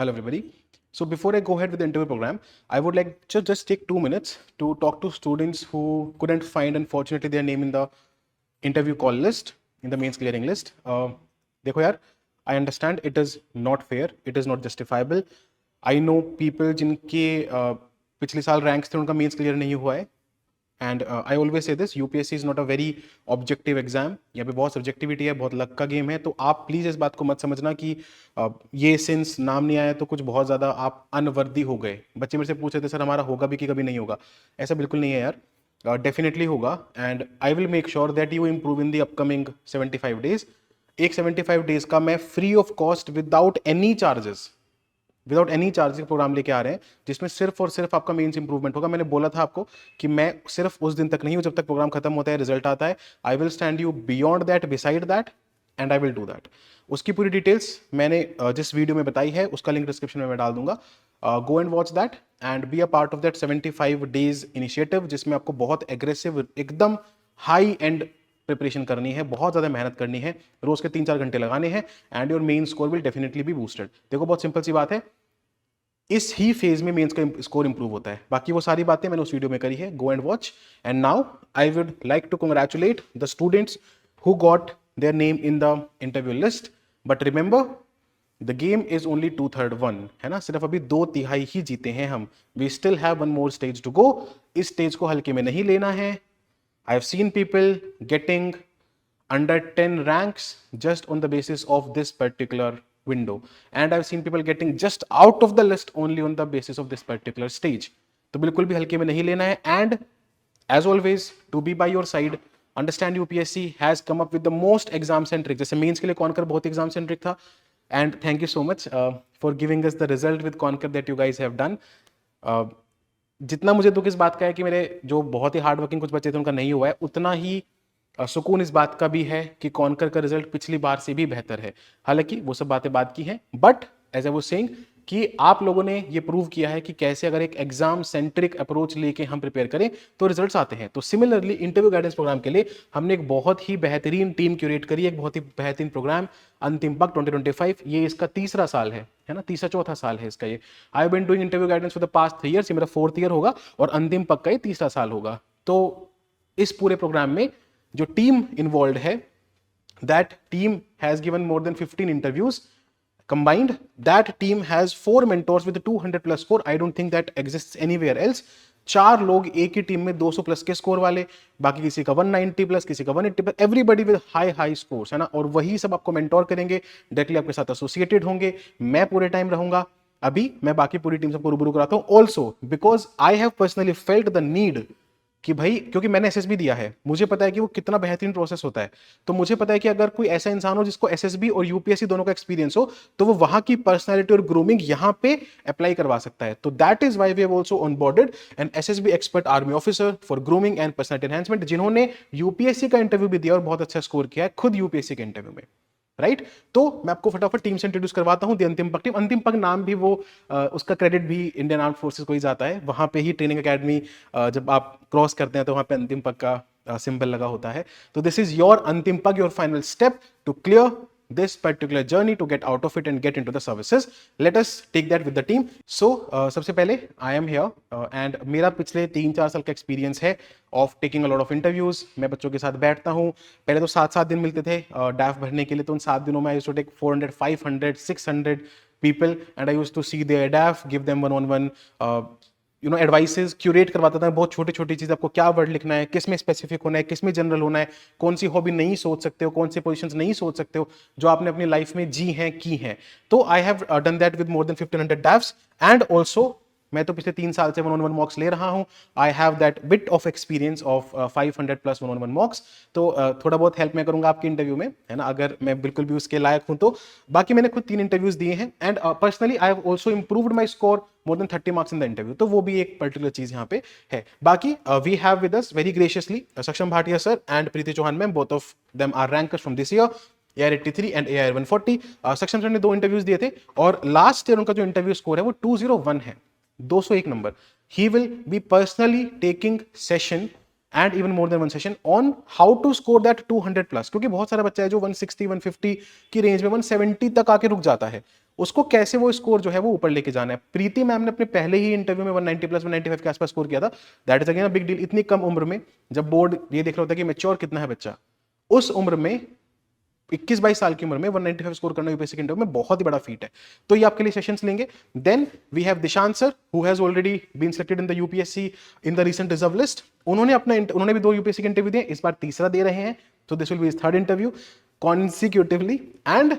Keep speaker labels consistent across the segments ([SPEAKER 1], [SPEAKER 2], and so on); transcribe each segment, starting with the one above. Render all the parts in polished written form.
[SPEAKER 1] Hello, everybody. So before I go ahead with the interview program, I would like to just take 2 minutes to talk to students who couldn't find, unfortunately, their name in the interview call list, in the mains clearing list. देखो यार, I understand it is not fair, it is not justifiable. I know people जिनके पिछले साल ranks थे उनका mains clear नहीं हुआ है. And I always say this, UPSC is not a very objective exam. यहाँ पे बहुत सब्जेक्टिविटी है, बहुत लक का गेम है. तो आप प्लीज इस बात को मत समझना कि ये सिंस नाम नहीं आया तो कुछ बहुत ज़्यादा आप अनवर्दी हो गए. बच्चे मेरे से पूछ रहे थे सर हमारा होगा भी कि कभी नहीं होगा. ऐसा बिल्कुल नहीं है यार, डेफिनेटली होगा. And I will make sure that you improve in the upcoming 75 days. एक 75 डेज का मैं free of cost without any charges programme लेके आ रहे हैं, जिसमें सिर्फ और सिर्फ आपका मेंस इंप्रूवमेंट होगा. मैंने बोला था आपको कि मैं सिर्फ उस दिन तक नहीं हूं जब तक प्रोग्राम खत्म होता है, रिजल्ट आता है. I will stand you beyond that, beside that, and I will do that. उसकी पूरी डिटेल्स मैंने जिस वीडियो में बताई है उसका लिंक डिस्क्रिप्शन में मैं डाल दूंगा. गो and watch that and be a part of that 75 days initiative, जिसमें आपको बहुत एग्रेसिव, एकदम हाई एंड प्रिपरेशन करनी है, बहुत ज़्यादा मेहनत करनी है, रोज के 3-4 घंटे लगाने हैं. And your main score will definitely be boosted. देखो बहुत सिंपल सी बात है, इस ही फेज में मेंस का स्कोर इंप्रूव होता है. बाकी वो सारी बातें मैंने उस वीडियो में करी है. Go and watch. And now I would like to congratulate the students who got their name in the interview list. But remember, the game is only 2/3 one, है ना. सिर्फ अभी 2/3 ही जीते हैं हम. We still have one more stage to go. इस stage को हल्के में नहीं लेना है. I have seen people getting under 10 ranks just on the basis of this particular window, and I've seen people getting just out of the list only on the basis of this particular stage. तो बिल्कुल भी हल्के में नहीं लेना है. And as always, to be by your side, understand UPSC has come up with the most exam centric, जैसे mains के लिए कॉन्कर बहुत एग्जाम सेंट्रिक था. And thank you so much for giving us the result with Conquer that you guys have done. जितना मुझे दुख इस बात का है कि मेरे जो बहुत ही हार्ड वर्किंग कुछ बच्चे थे उनका नहीं हुआ है, उतना ही सुकून इस बात का भी है कि कॉन्कर का रिजल्ट पिछली बार से भी बेहतर है. हालांकि वो सब बातें बात की हैं, but as I was saying कि आप लोगों ने ये प्रूव किया है कि कैसे अगर एक एग्जाम सेंट्रिक अप्रोच लेके हम प्रिपेयर करें तो रिजल्ट्स आते हैं. तो सिमिलरली इंटरव्यू गाइडेंस प्रोग्राम के लिए हमने एक बहुत ही बेहतरीन टीम क्यूरेट करी, एक बहुत ही बेहतरीन प्रोग्राम अंतिम पक 2025. ये इसका तीसरा साल है ना, तीसरा चौथा साल है इसका. ये I have been doing interview guidance for the past 3 years. ये मेरा 4th ईयर होगा और अंतिम पक का ये तीसरा साल होगा. तो इस पूरे प्रोग्राम में जो टीम इन्वॉल्व है, that team has given more than 15 interviews combined. That team has 4 mentors with 200+ score. I don't think that exists anywhere else. 4 लोग एक ही टीम में 200+ के स्कोर वाले, बाकी किसी का 190+, किसी का 180+, एवरीबडी विद हाई स्कोर्स, है ना. और वही सब आपको मेंटोर करेंगे, डायरेक्टली आपके साथ एसोसिएटेड होंगे. मैं पूरे टाइम रहूंगा. अभी मैं बाकी पूरी टीम सबको रूबरू कराता हूं. Also because I have personally felt the need कि भाई, क्योंकि मैंने एसएसबी दिया है, मुझे पता है कि वो कितना बेहतरीन प्रोसेस होता है. तो मुझे पता है कि अगर कोई ऐसा इंसान हो जिसको एसएसबी और यूपीएससी दोनों का एक्सपीरियंस हो, तो वो वहां की पर्सनैलिटी और ग्रूमिंग यहां पे अप्लाई करवा सकता है. तो that is why we have also onboarded an SSB expert army officer for grooming and personality enhancement, जिन्होंने यूपीएससी का इंटरव्यू भी दिया और बहुत अच्छा स्कोर किया है खुद यूपीएससी के इंटरव्यू में. राइट. तो मैं आपको फटाफट टीम से इंट्रोड्यूस करवाता हूं. अंतिम पक टीम, अंतिम पक नाम भी वो उसका क्रेडिट भी इंडियन आर्म फोर्सेस को ही जाता है. वहां पे ही ट्रेनिंग एकेडमी जब आप क्रॉस करते हैं तो वहां पे अंतिम पक का सिंबल लगा होता है. तो दिस इज योर अंतिम पक, your final step to clear this particular journey, to get out of it and get into the services. Let us take that with the team. So सबसे पहले I am here and मेरा पिछले 3-4 साल का experience है of taking a lot of interviews. मैं बच्चों के साथ बैठता हूँ. पहले तो 7-7 दिन मिलते थे डैफ भरने के लिए, तो उन 7 दिनों में I used to take 400, 500, 600 people and I used to see their DAF, give them one-on-one advices, curate करवाता था. बहुत छोटी छोटी चीज़, आपको क्या वर्ड लिखना है, किस में स्पेसिफिक होना है, किस में जनरल होना है, कौन सी हॉबी नहीं सोच सकते हो, कौन से पोजीशंस नहीं सोच सकते हो जो आपने अपनी लाइफ में जी हैं, की हैं. तो I have done that with more than 1500 DAFs. And also मैं तो पिछले 3 साल से 1-on-1 मॉक्स ले रहा हूं. I have that bit of experience of 500+ 1-on-1 मॉक्स. तो थोड़ा बहुत हेल्प मैं करूंगा आपके इंटरव्यू में, है ना, अगर मैं बिल्कुल भी उसके लायक हूं तो. बाकी मैंने खुद 3 इंटरव्यूज दिए हैं and personally I have also improved my score more than 30 marks in the interview. तो वो भी एक पर्टिकुलर चीज यहाँ पे है. बाकी we have with us very graciously Saksham Bhatia sir and Preeti Chauhan ma'am. Both of them are rankers from this year, AR83 and AR140. Saksham sir ने 2 इंटरव्यूज दिए थे और लास्ट ईयर उनका जो इंटरव्यू स्कोर है वो 201 है, 201 number. He will be personally taking session and even more than one session on how to score that 200 plus, क्योंकि बहुत सारा बच्चा है जो 160 150 की रेंज में 170 तक आके रुक जाता है, उसको कैसे वो स्कोर जो है वो ऊपर लेके जाना है। प्रीति मैम ने अपने पहले ही इंटरव्यू में 190 प्लस 195 के आसपास स्कोर किया था। That is again a big deal. इतनी कम उम्र में जब बोर्ड ये देख रहा होता है कि मैच्योर कितना है बच्चा, उस उम्र में 21-22 साल की उम्र में 195 स्कोर करना यूपीएससी के इंटरव्यू में बहुत ही बड़ा फीट है। तो ये आपके लिए सेशंस लेंगे। Then we have Dishant sir who has already been selected in the UPSC in the recent reserve list. उन्होंने भी 2 यूपीएससी के इंटरव्यू दिए, इस बार तीसरा दे रहे हैं, तो this will be his third interview consecutively. And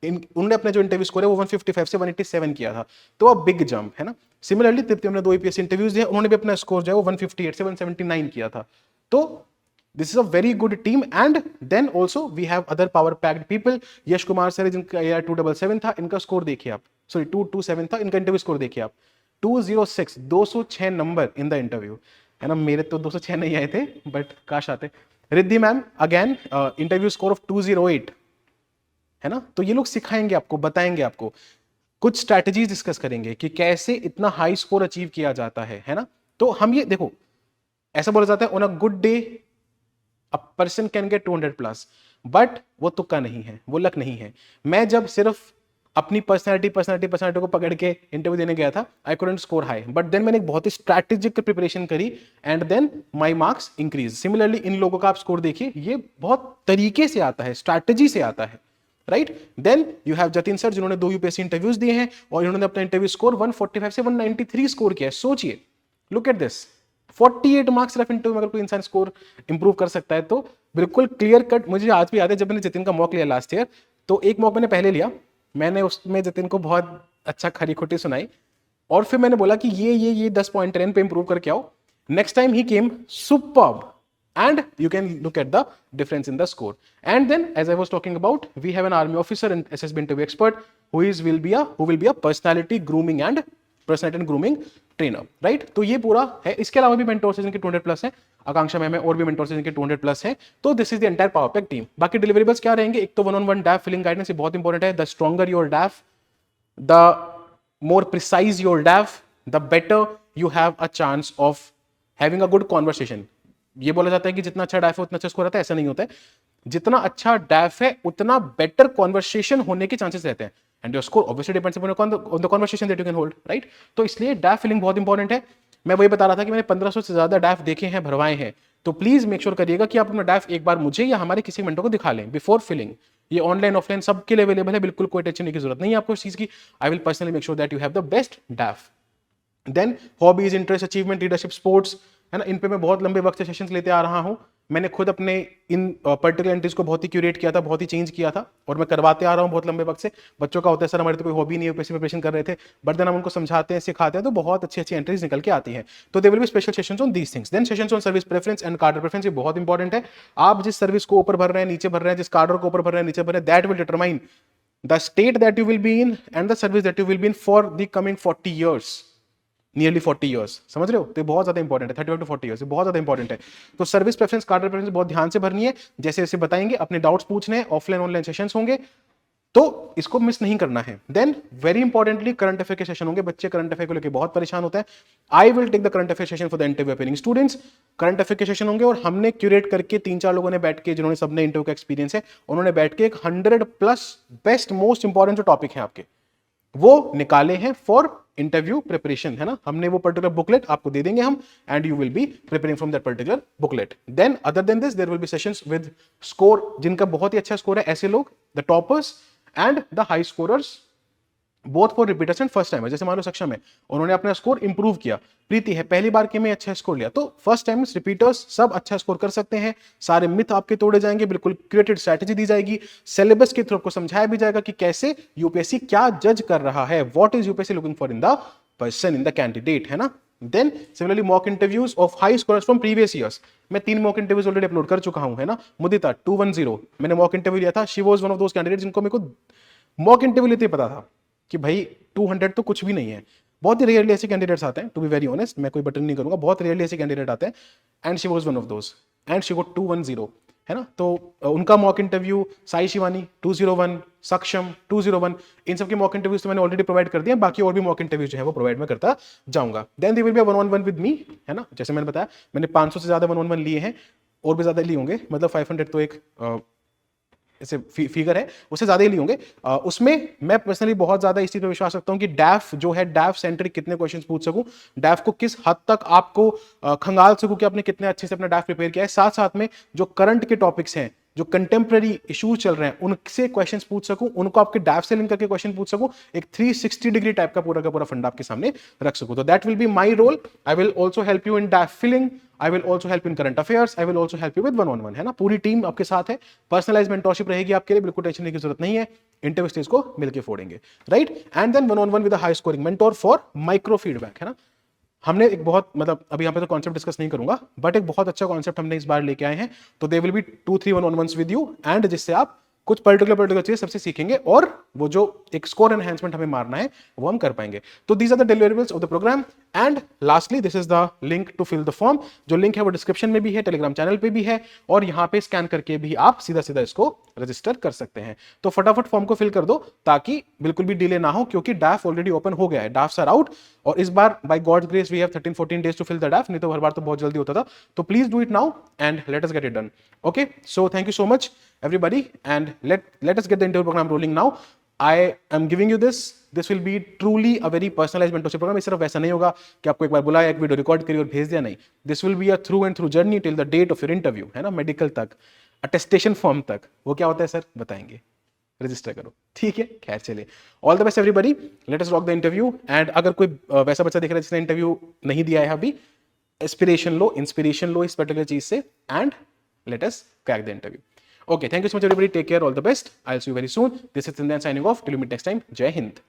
[SPEAKER 1] उन्होंने अपने जो इंटरव्यू स्कोर है वो 155 से 187 किया था, तो अब बिग जंप है ना। सिमिलरली तृप्ति हमने 2 यूपीएससी इंटरव्यूज दिए, उन्होंने भी अपना स्कोर जो है वो 158 से 179 किया था। तो this is a very good team। and then also we have other power packed people। Yash Kumar sir जिनका AR 277 था, इनका स्कोर देखिए आप, सॉरी 227 था, इनका इंटरव्यू स्कोर देखिए आप 206, 206 नंबर इन द इंटरव्यू, है ना। मेरे तो 206 नहीं आए थे, बट काश आते। Riddhi ma'am again interview score of 208, है ना। तो ये लोग सिखाएंगे आपको, बताएंगे आपको, कुछ स्ट्रैटेजीज डिस्कस करेंगे कि कैसे इतना हाई स्कोर अचीव किया जाता है ना। तो हम ये देखो, ऐसा बोला जाता है on a good day a person can get 200 plus, but वो तुक्का नहीं है, वो लक नहीं है। मैं जब सिर्फ अपनी पर्सनालिटी को पकड़ के इंटरव्यू देने गया था, I couldn't score high, but then मैंने एक बहुत ही स्ट्रैटेजिक प्रिपरेशन करी and then my marks increase. Similarly इन लोगों का आप स्कोर देखिए, ये बहुत तरीके से आता है, स्ट्रैटेजी से आता है, right. Then you have Jatin sir जिन्होंने 2 यूपीएससी इंटरव्यूज दिए हैं और इन्होंने अपना इंटरव्यू स्कोर 145 से 193 स्कोर किया है। सोचिए, लुक एट दिस, 48 मार्क्स सिर्फ इंटरव्यू में अगर कोई इंसान स्कोर इंप्रूव कर सकता है, तो बिल्कुल क्लियर कट। मुझे आज भी याद है जब मैंने जतिन का मॉक लिया लास्ट ईयर, तो एक मॉक मैंने पहले लिया, मैंने उसमें जतिन को बहुत अच्छा खरी खोटी सुनाई और फिर मैंने बोला कि ये 10 पॉइंट ट्रेन पे इंप्रूव करके आओ। Next time he came superb and you can look at the difference in the score। and then as I was talking about, we have an army officer and SSB interview expert who will be a personality grooming and grooming trainer, right। तो ये पूरा है। इसके अलावा भी mentors जिनके 200 plus है, आकांक्षा ma'am है, और भी मेंटोर्स जिनके 200 प्लस है। तो this is the entire power pack team. बाकी डिलीवरेबल्स क्या रहेंगे, एक तो 1-on-1 डैफ फिलिंग गाइडेंस, ये बहुत इंपॉर्टेंट है। The stronger your डैफ, the more precise your DAF, the better you have a chance of having a good conversation। ये बोला जाता है कि जितना अच्छा डैफ है उतना अच्छा स्कोर आता है, ऐसा नहीं होता है। जितना अच्छा डैफ है उतना बेटर कॉन्वर्सेशन होने के चांसेस रहते हैं, and your score obviously depends upon the conversation that you can hold, right. तो इसलिए डैफ फिलिंग बहुत इंपॉर्टेंट है। मैं वही बता रहा था कि मैंने 1500 से ज्यादा डैफ देखे हैं, भरवाए हैं, तो प्लीज मेक श्योर करिएगा कि आप अपना डैफ एक बार मुझे या हमारे किसी मेंटर को दिखा लें बिफोर फिलिंग। ये ऑनलाइन ऑफलाइन सबके लिए अवेलेबल है, बिल्कुल कोई टेंशन की जरूरत नहीं है आपको इस चीज की। I will personally make sure that you have the best DAF. Then hobbies, interest, achievement, leadership, sports, है ना। इन पे मैं बहुत लंबे वक्त से सेशंस लेते आ रहा हूं। मैंने खुद अपने इन पर्टिकुलर एंट्रीज को बहुत ही क्यूरेट किया था, बहुत ही चेंज किया था, और मैं करवाते आ रहा हूं बहुत लंबे वक्त से। बच्चों का होता है सर हमारी तो कोई हॉबी नहीं है, यूपीएससी प्रिपरेशन कर रहे थे, बट देन हम उनको समझाते हैं, सिखाते हैं, तो बहुत अच्छी अच्छी एंट्रीज निकल के आती हैं। तो there will be special sessions on these things. Then sessions on service preference and cadre preference, ये बहुत इंपॉर्टेंट है। आप जिस सर्विस को ऊपर भर रहे हैं, नीचे भर रहे हैं, जिस कार्डर को ऊपर भर रहे हैं, नीचे भर रहे हैं, that will determine the state that you will be in and the service that you will be in for the coming 40 years, nearly 40 years। समझ रहे हो, तो बहुत ज्यादा इंपॉर्टेंट है। 35 to 40 years बहुत ज्यादा इंपॉर्टेंट है। तो सर्विस प्रेफरेंस, कार्डर प्रेफरेंस बहुत ध्यान से भरनी है, जैसे जैसे बताएंगे। अपने डाउट्स पूछने हैं, ऑफलाइन ऑनलाइन सेशंस होंगे, तो इसको मिस नहीं करना है। Then very importantly current affair के सेशन होंगे। बच्चे करंट अफेयर को लेकर बहुत परेशान होते हैं। I will take the current affair session for the interview appearing students. Current affair के सेशन होंगे और हमने क्यूरेट करके 3-4 लोगों ने बैठ के, जिन्होंने सबने इंटरव्यू का एक्सपीरियंस है, उन्होंने बैठ के एक 100+ बेस्ट मोस्ट इंपॉर्टेंट जो टॉपिक है आपके, वो निकाले हैं फॉर इंटरव्यू प्रिपरेशन, है ना। हमने वो पर्टिकुलर बुकलेट आपको दे देंगे हम, and you will be preparing from that particular booklet. Then other than this there will be sessions with score, जिनका बहुत ही अच्छा स्कोर है, ऐसे लोग, the toppers and the high scorers, both for repeaters and first timer. जैसे मान लो सक्षम है, उन्होंने अपना स्कोर इंप्रूव किया। प्रीति है, पहली बार के में अच्छा स्कोर लिया। तो फर्स्ट टाइमर्स, रिपीटर्स सब अच्छा स्कोर कर सकते हैं। सारे मिथ आपके तोड़े जाएंगे, बिल्कुल क्रिएटेड स्ट्रैटेजी दी जाएगी, सिलेबस के थ्रू आपको समझाया भी जाएगा कि कैसे यूपीएससी क्या जज कर रहा है, what is UPSC looking for in the person, in the candidate, है ना। Then similarly mock interviews of high scorers from previous years. मैं 3 मॉक इंटरव्यूज ऑलरेडी अपलोड कर चुका हूं, है ना। मुदिता 210, मैंने मॉक इंटरव्यू लिया था। She was one of those candidate जिनको मेरे को मॉक इंटरव्यू लेते ही पता था कि भाई 200 तो कुछ भी नहीं है। बहुत ही रेयरली ऐसे कैंडिडेट्स आते हैं, टू बी वेरी ऑनेस्ट, मैं कोई बटन नहीं करूंगा, बहुत रेयरली ऐसे कैंडिडेट आते हैं, and she was one of those, and she got 210, है ना। तो उनका मॉक इंटरव्यू, साई शिवानी 201, सक्षम 201, इन सब के मॉक इंटरव्यूज तो मैंने ऑलरेडी प्रोवाइड कर दिए, बाकी और भी मॉक इंटरव्यू जो है वो प्रोवाइड मैं करता जाऊंगा। Then they will be 1-on-1 with me, है ना। जैसे मैंने बताया मैंने 500 से ज्यादा 1-on-1 लिए हैं, और भी ज्यादा लिए होंगे, मतलब 500 तो एक ऐसे फिगर है, उससे ज्यादा ही लिए होंगे। उसमें मैं पर्सनली बहुत ज्यादा इस चीज पर विश्वास रखता हूं कि डैफ जो है, डैफ सेंट्रिक कितने क्वेश्चंस पूछ सकूं, डैफ को किस हद तक आपको खंगाल सकूं कि आपने कितने अच्छे से अपना डैफ प्रिपेयर किया है, साथ साथ में जो करंट के टॉपिक्स हैं, जो कंटेम्प्रेरी इश्यूज चल रहे हैं, उनसे क्वेश्चंस पूछ सकूं, उनको आपके डैफ से लिंक करके क्वेश्चन पूछ सकूं, एक 360 डिग्री टाइप का पूरा फंडा आपके सामने रख सकूं। तो that will be my role. I will also help you in DAF filling, I will also help in current affairs, I will also help you with 1-on-1, है ना। पूरी टीम आपके साथ है, पर्सनलाइज मेंटरशिप रहेगी आपके लिए, बिल्कुल टेंशन लेने की जरूरत नहीं है, इंटरव्यू स्टेज को मिलकर फोड़ेंगे, right. And then 1-on-1 with high scoring mentor for micro feedback, है ना। हमने एक बहुत, मतलब अभी यहाँ पे तो कॉन्सेप्ट डिस्कस नहीं करूंगा, बट एक बहुत अच्छा कॉन्सेप्ट हमने इस बार लेके आए हैं। तो दे will B 2-3 1-on-1s with you, and जिससे आप कुछ पर्टिकुलर चीज सबसे सीखेंगे, और वो जो एक स्कोर एनहांसमेंट हमें मारना है वो हम कर पाएंगे। तो these are the deliverables of the programme. And lastly this is the link to fill the form. जो लिंक है वो डिस्क्रिप्शन में भी है, टेलीग्राम चैनल पे भी है, और यहाँ पे स्कैन करके भी आप सीधा सीधा इसको रजिस्टर कर सकते हैं। तो फटाफट फॉर्म को फिल कर दो ताकि बिल्कुल भी डिले ना हो, क्योंकि डैफ ऑलरेडी ओपन हो गया है, डैफ्स आर आउट। और इस बार by God's grace we have 13-14 days to fill the DAF, नहीं तो हर बार तो बहुत जल्दी होता था। तो please do it now and let us get it done. Okay, so thank you so much everybody, and let us get the interview program rolling now. I am giving you this will be truly a very personalized mentorship program. इस सिर्फ वैसा नहीं होगा कि आपको एक बार बुलाया, एक वीडियो रिकॉर्ड करी और भेज दिया, नहीं। This will be a through and through journey till the date of your interview, है ना, मेडिकल तक, अटेस्टेशन फॉर्म तक। वो क्या होता है सर, बताएंगे, रजिस्टर करो, ठीक है। खैर चलिए, all the best everybody, let us rock the interview. And अगर कोई वैसा बच्चा देख रहा है जिसने इंटरव्यू नहीं दिया है अभी, इंस्पिरेशन लो इस पर्टिकुलर चीज से, and let us crack the interview. Okay, thank you so much everybody. Take care. All the best. I'll see you very soon. This is Chindan signing off. Till we meet next time. Jai Hind.